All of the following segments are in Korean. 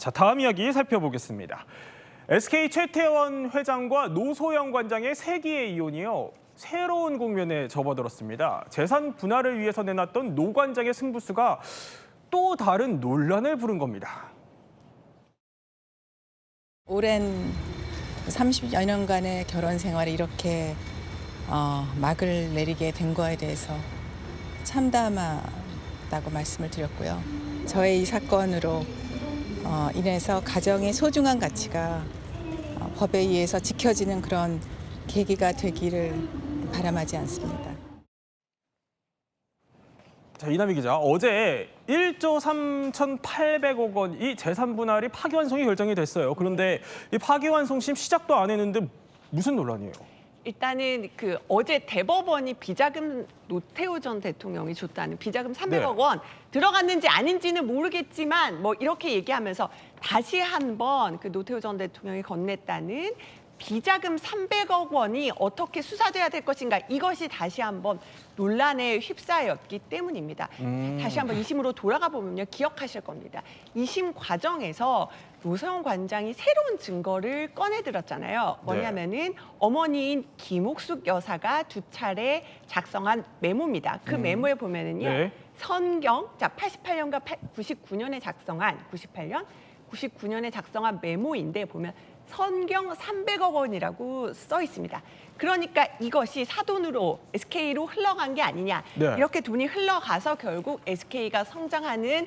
자, 다음 이야기 살펴보겠습니다. SK 최태원 회장과 노소영 관장의 세기의 이혼이요. 새로운 국면에 접어들었습니다. 재산 분할을 위해서 내놨던 노 관장의 승부수가 또 다른 논란을 부른 겁니다. 오랜 30여 년간의 결혼 생활이 이렇게 막을 내리게 된 거에 대해서 참담하다고 말씀을 드렸고요. 저의 이 사건으로 인해서 가정의 소중한 가치가 법에 의해서 지켜지는 그런 계기가 되기를 바람하지 않습니다. 자, 이남희 기자, 어제 1조 3,800억 원이 재산 분할이 파기환송이 결정이 됐어요. 그런데 이 파기환송심 시작도 안 했는데 무슨 논란이에요? 일단은 어제 대법원이 비자금 노태우 전 대통령이 줬다는 비자금 300억 원 들어갔는지 아닌지는 모르겠지만 뭐 이렇게 얘기하면서 다시 한번 노태우 전 대통령이 건넸다는 비자금 300억 원이 어떻게 수사돼야 될 것인가, 이것이 다시 한번 논란에 휩싸였기 때문입니다. 다시 한번 2심으로 돌아가 보면요, 기억하실 겁니다. 2심 과정에서 노소영 관장이 새로운 증거를 꺼내들었잖아요. 뭐냐면은 어머니인 김옥숙 여사가 2차례 작성한 메모입니다. 그 메모에 보면은요, 선경, 88년과 99년에 작성한 99년에 작성한 메모인데 보면 선경 300억 원이라고 써 있습니다. 그러니까 이것이 사돈으로 SK로 흘러간 게 아니냐. 이렇게 돈이 흘러가서 결국 SK가 성장하는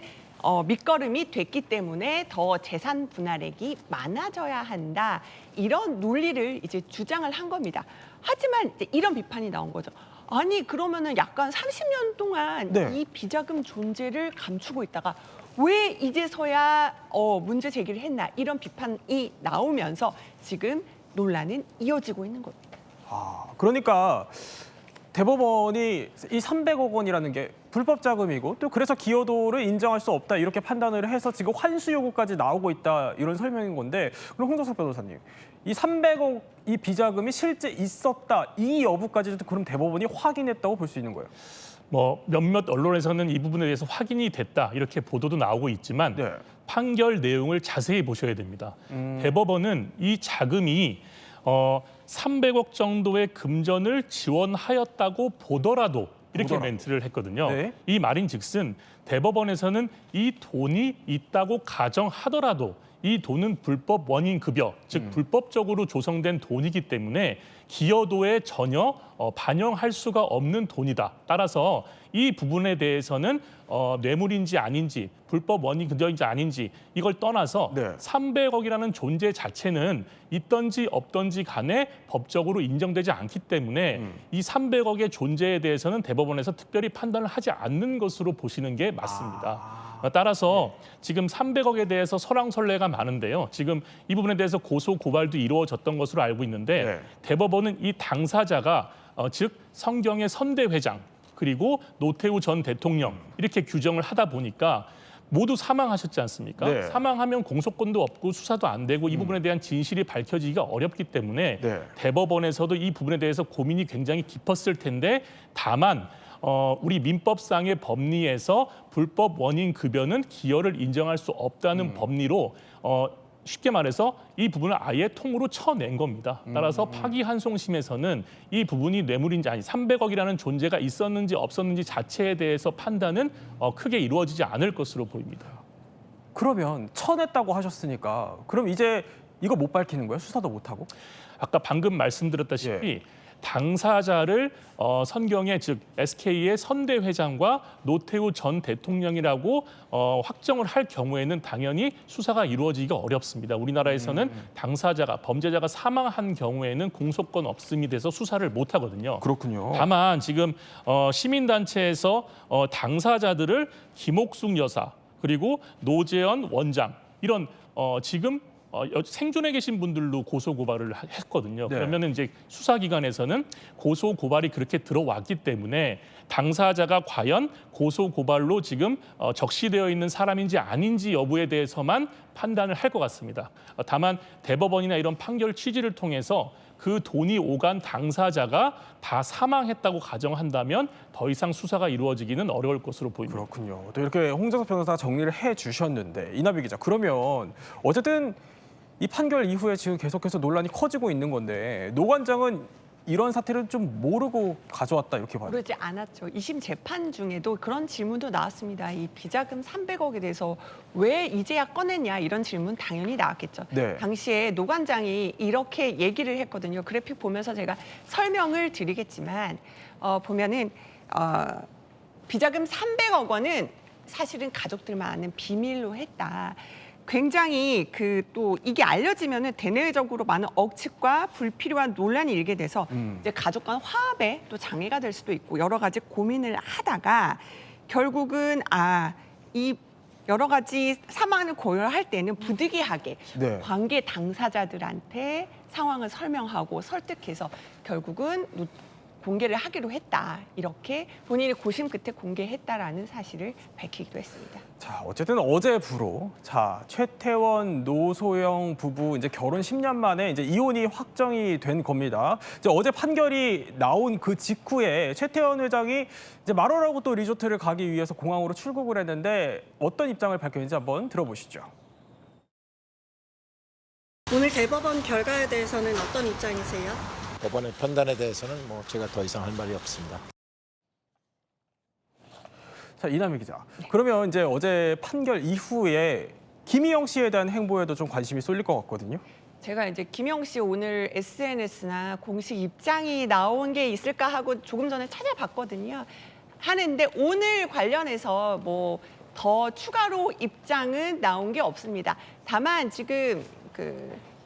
밑거름이 됐기 때문에 더 재산 분할액이 많아져야 한다. 이런 논리를 이제 주장을 한 겁니다. 하지만 이제 이런 비판이 나온 거죠. 아니, 그러면은 약간 30년 동안 이 비자금 존재를 감추고 있다가 왜 이제서야 문제 제기를 했나, 이런 비판이 나오면서 지금 논란은 이어지고 있는 겁니다. 그러니까 대법원이 이 300억 원이라는 게 불법 자금이고 또 그래서 기여도를 인정할 수 없다, 이렇게 판단을 해서 지금 환수 요구까지 나오고 있다, 이런 설명인 건데, 그럼 홍정석 변호사님, 이 300억 이 비자금이 실제 있었다, 이 여부까지도 그럼 대법원이 확인했다고 볼 수 있는 거예요? 뭐 몇몇 언론에서는 이 부분에 대해서 확인이 됐다, 이렇게 보도도 나오고 있지만 판결 내용을 자세히 보셔야 됩니다. 대법원은 이 자금이 300억 정도의 금전을 지원하였다고 보더라도 이렇게 멘트를 했거든요. 이 말인즉슨 대법원에서는 이 돈이 있다고 가정하더라도 이 돈은 불법 원인 급여, 즉 불법적으로 조성된 돈이기 때문에 기여도에 전혀 반영할 수가 없는 돈이다. 따라서 이 부분에 대해서는 뇌물인지 아닌지, 불법 원인 급여인지 아닌지 이걸 떠나서 300억이라는 존재 자체는 있던지 없던지 간에 법적으로 인정되지 않기 때문에 이 300억의 존재에 대해서는 대법원에서 특별히 판단을 하지 않는 것으로 보시는 게 맞습니다. 따라서 지금 300억에 대해서 설왕설래가 많은데요. 지금 이 부분에 대해서 고소 고발도 이루어졌던 것으로 알고 있는데 대법원은 이 당사자가 즉 성경의 선대 회장 그리고 노태우 전 대통령 이렇게 규정을 하다 보니까 모두 사망하셨지 않습니까? 사망하면 공소권도 없고 수사도 안 되고 이 부분에 대한 진실이 밝혀지기가 어렵기 때문에 대법원에서도 이 부분에 대해서 고민이 굉장히 깊었을 텐데, 다만 우리 민법상의 법리에서 불법 원인 급여는 기여를 인정할 수 없다는 법리로 쉽게 말해서 이 부분을 아예 통으로 쳐낸 겁니다. 따라서 파기환송심에서는 이 부분이 뇌물인지 아니 300억이라는 존재가 있었는지 없었는지 자체에 대해서 판단은 크게 이루어지지 않을 것으로 보입니다. 그러면 쳐냈다고 하셨으니까 그럼 이제 이거 못 밝히는 거예요? 수사도 못하고? 아까 방금 말씀드렸다시피 당사자를 선경의 즉 SK의 선대 회장과 노태우 전 대통령이라고 확정을 할 경우에는 당연히 수사가 이루어지기가 어렵습니다. 우리나라에서는 당사자가 범죄자가 사망한 경우에는 공소권 없음이 돼서 수사를 못 하거든요. 그렇군요. 다만 지금 시민단체에서 당사자들을 김옥숙 여사 그리고 노재현 원장 이런 지금 생존해 계신 분들로 고소 고발을 했거든요. 그러면은 이제 수사기관에서는 고소 고발이 그렇게 들어왔기 때문에 당사자가 과연 고소 고발로 지금 적시되어 있는 사람인지 아닌지 여부에 대해서만 판단을 할 것 같습니다. 다만 대법원이나 이런 판결 취지를 통해서 그 돈이 오간 당사자가 다 사망했다고 가정한다면 더 이상 수사가 이루어지기는 어려울 것으로 보입니다. 그렇군요. 또 이렇게 홍정석 변호사가 정리를 해주셨는데 이나비 기자, 그러면 어쨌든 이 판결 이후에 지금 계속해서 논란이 커지고 있는 건데 노 관장은 이런 사태를 좀 모르고 가져왔다 이렇게 봐요. 모르지 않았죠. 2심 재판 중에도 그런 질문도 나왔습니다. 이 비자금 300억에 대해서 왜 이제야 꺼냈냐 이런 질문 당연히 나왔겠죠. 네. 당시에 노 관장이 이렇게 얘기를 했거든요. 그래픽 보면서 제가 설명을 드리겠지만 보면은 비자금 300억 원은 사실은 가족들만 아는 비밀로 했다. 굉장히 또 이게 알려지면은 대내적으로 많은 억측과 불필요한 논란이 일게 돼서 이제 가족 간 화합에 또 장애가 될 수도 있고 여러 가지 고민을 하다가 결국은 이 여러 가지 사안을 고려할 때는 부득이하게 네. 관계 당사자들한테 상황을 설명하고 설득해서 결국은 공개를 하기로 했다. 이렇게 본인이 고심 끝에 공개했다라는 사실을 밝히기도 했습니다. 자, 어쨌든 어제부로 최태원 노소영 부부 이제 결혼 10년 만에 이제 이혼이 확정이 된 겁니다. 이제 어제 판결이 나온 그 직후에 최태원 회장이 이제 마로라고 또 리조트를 가기 위해서 공항으로 출국을 했는데 어떤 입장을 밝혔는지 한번 들어보시죠. 오늘 대법원 결과에 대해서는 어떤 입장이세요? 법원의 판단에 대해서는 제가 더 이상 할 말이 없습니다. 자, 이남희 기자. 그러면 이제 어제 판결 이후에 김희영 씨에 대한 행보에도 좀 관심이 쏠릴 것 같거든요. 제가 이제 김영 씨 오늘 SNS나 공식 입장이 나온 게 있을까 하고 조금 전에 찾아봤거든요. 하는데 오늘 관련해서 더 추가로 입장은 나온 게 없습니다. 다만 지금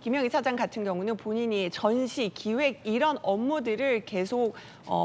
김영 이사장 같은 경우는 본인이 전시, 기획 이런 업무들을 계속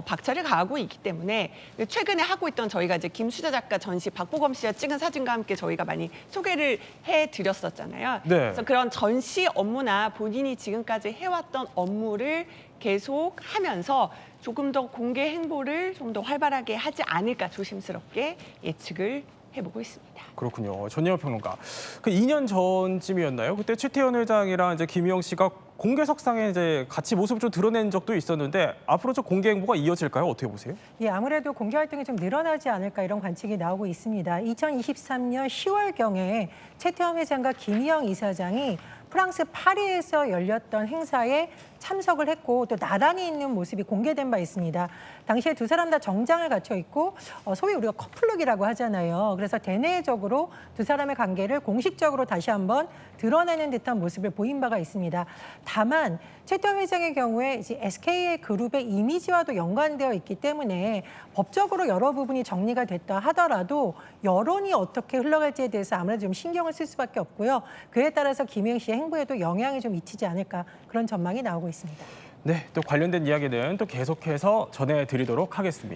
박차를 가하고 있기 때문에 최근에 하고 있던 저희가 이제 김수자 작가 전시 박보검 씨가 찍은 사진과 함께 저희가 많이 소개를 해드렸었잖아요. 네. 그래서 그런 전시 업무나 본인이 지금까지 해왔던 업무를 계속 하면서 조금 더 공개 행보를 좀 더 활발하게 하지 않을까 조심스럽게 예측을 해보고 있습니다. 그렇군요. 전예원 평론가. 그 2년 전쯤이었나요? 그때 최태원 회장이랑 이제 김희영 씨가 공개석상에 이제 같이 모습을 좀 드러낸 적도 있었는데 앞으로 저 공개 행보가 이어질까요? 어떻게 보세요? 예, 아무래도 공개 활동이 좀 늘어나지 않을까 이런 관측이 나오고 있습니다. 2023년 10월경에 최태원 회장과 김희영 이사장이 프랑스 파리에서 열렸던 행사에 참석을 했고 또 나란히 있는 모습이 공개된 바 있습니다. 당시에 두 사람 다 정장을 갖춰 있고 소위 우리가 커플룩이라고 하잖아요. 그래서 대내적으로 두 사람의 관계를 공식적으로 다시 한번 드러내는 듯한 모습을 보인 바가 있습니다. 다만 최태원 회장의 경우에 이제 SK 그룹의 이미지와도 연관되어 있기 때문에 법적으로 여러 부분이 정리가 됐다 하더라도 여론이 어떻게 흘러갈지에 대해서 아무래도 좀 신경을 쓸 수밖에 없고요. 그에 따라서 김혜영 씨의 행보에도 영향이 좀 미치지 않을까 그런 전망이 나오고 있습니다. 네, 또 관련된 이야기는 또 계속해서 전해드리도록 하겠습니다.